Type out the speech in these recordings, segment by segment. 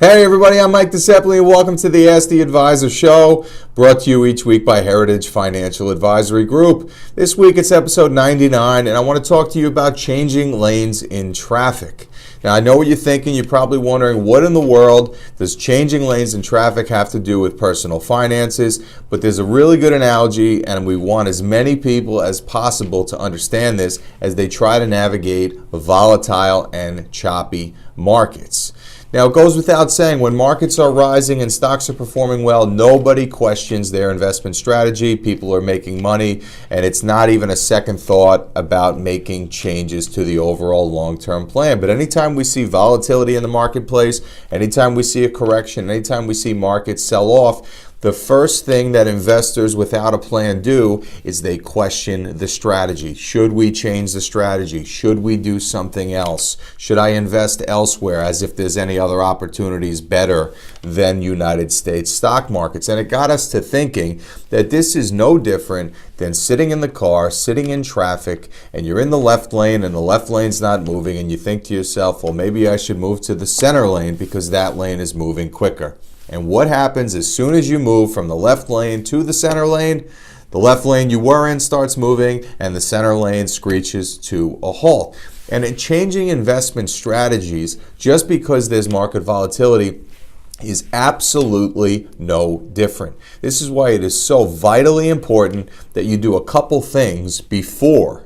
Hey everybody, I'm Mike DeSepoli and welcome to the Ask the Advisor Show, brought to you each week by Heritage Financial Advisory Group. This week it's episode 99 and I want to talk to you about changing lanes in traffic. Now I know what you're thinking, you're probably wondering what in the world does changing lanes in traffic have to do with personal finances, but there's a really good analogy and we want as many people as possible to understand this as they try to navigate volatile and choppy markets. Now, it goes without saying, when markets are rising and stocks are performing well, nobody questions their investment strategy. People are making money, and it's not even a second thought about making changes to the overall long-term plan. But anytime we see volatility in the marketplace, anytime we see a correction, anytime we see markets sell off, the first thing that investors without a plan do is they question the strategy. Should we change the strategy? Should we do something else? Should I invest elsewhere, as if there's any other opportunities better than United States stock markets? And it got us to thinking that this is no different than sitting in the car, sitting in traffic, and you're in the left lane and the left lane's not moving, and you think to yourself, well, maybe I should move to the center lane because that lane is moving quicker. And what happens as soon as you move from the left lane to the center lane? The left lane you were in starts moving and the center lane screeches to a halt. And in changing investment strategies, just because there's market volatility, is absolutely no different. This is why it is so vitally important that you do a couple things before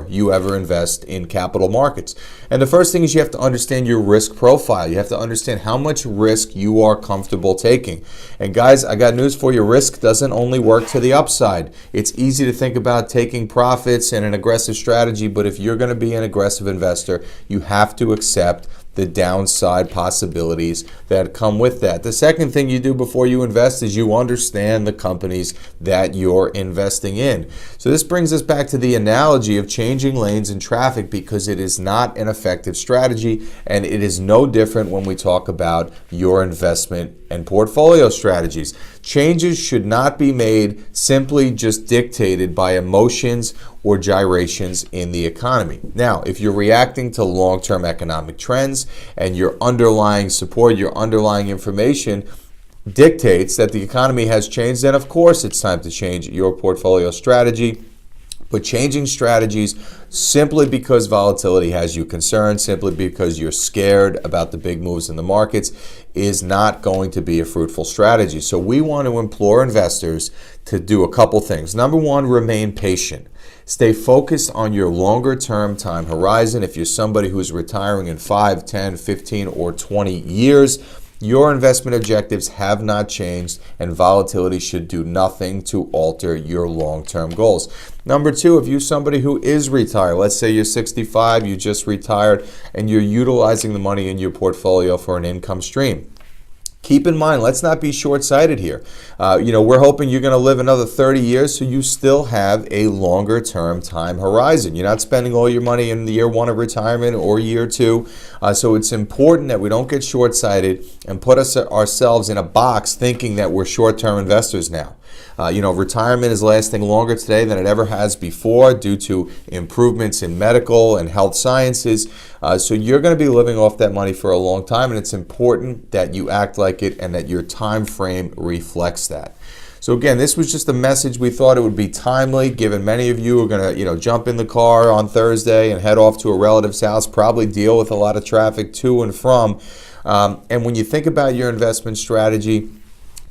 you ever invest in capital markets. And the first thing is you have to understand your risk profile. You have to understand how much risk you are comfortable taking. And guys, I got news for you. Risk doesn't only work to the upside. It's easy to think about taking profits and an aggressive strategy, but if you're going to be an aggressive investor, you have to accept the downside possibilities that come with that. The second thing you do before you invest is you understand the companies that you're investing in. So this brings us back to the analogy of changing lanes in traffic, because it is not an effective strategy, and it is no different when we talk about your investment and portfolio strategies. Changes should not be made simply just dictated by emotions or gyrations in the economy. Now, if you're reacting to long-term economic trends and your underlying support, your underlying information dictates that the economy has changed, then of course it's time to change your portfolio strategy. But changing strategies simply because volatility has you concerned, simply because you're scared about the big moves in the markets, is not going to be a fruitful strategy. So we want to implore investors to do a couple things. Number one, remain patient. Stay focused on your longer term time horizon. If you're somebody who's retiring in 5, 10, 15, or 20 years, your investment objectives have not changed, and volatility should do nothing to alter your long-term goals. Number two, if you're somebody who is retired, let's say you're 65, you just retired, and you're utilizing the money in your portfolio for an income stream. Keep in mind, let's not be short-sighted here. We're hoping you're going to live another 30 years, so you still have a longer-term time horizon. You're not spending all your money in the year one of retirement or year two. So it's important that we don't get short-sighted and put ourselves in a box thinking that we're short-term investors now. Retirement is lasting longer today than it ever has before due to improvements in medical and health sciences. So you're going to be living off that money for a long time, and it's important that you act like it and that your time frame reflects that. So again, this was just a message. We thought it would be timely, given many of you are going to, jump in the car on Thursday and head off to a relative's house, probably deal with a lot of traffic to and from. And when you think about your investment strategy,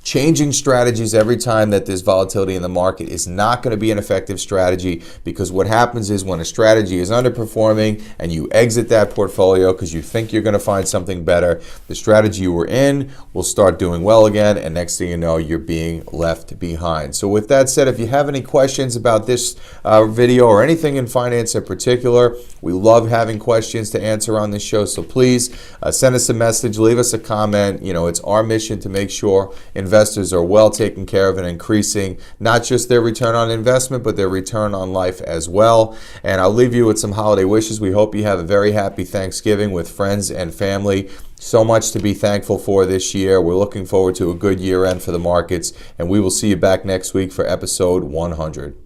changing strategies every time that there's volatility in the market is not going to be an effective strategy, because what happens is when a strategy is underperforming and you exit that portfolio because you think you're going to find something better, the strategy you were in will start doing well again, and next thing you know, you're being left behind. So with that said, if you have any questions about this video or anything in finance in particular, we love having questions to answer on this show. So please send us a message, leave us a comment. It's our mission to make sure investors are well taken care of and increasing not just their return on investment, but their return on life as well. And I'll leave you with some holiday wishes. We hope you have a very happy Thanksgiving with friends and family. So much to be thankful for this year. We're looking forward to a good year end for the markets, and we will see you back next week for episode 100.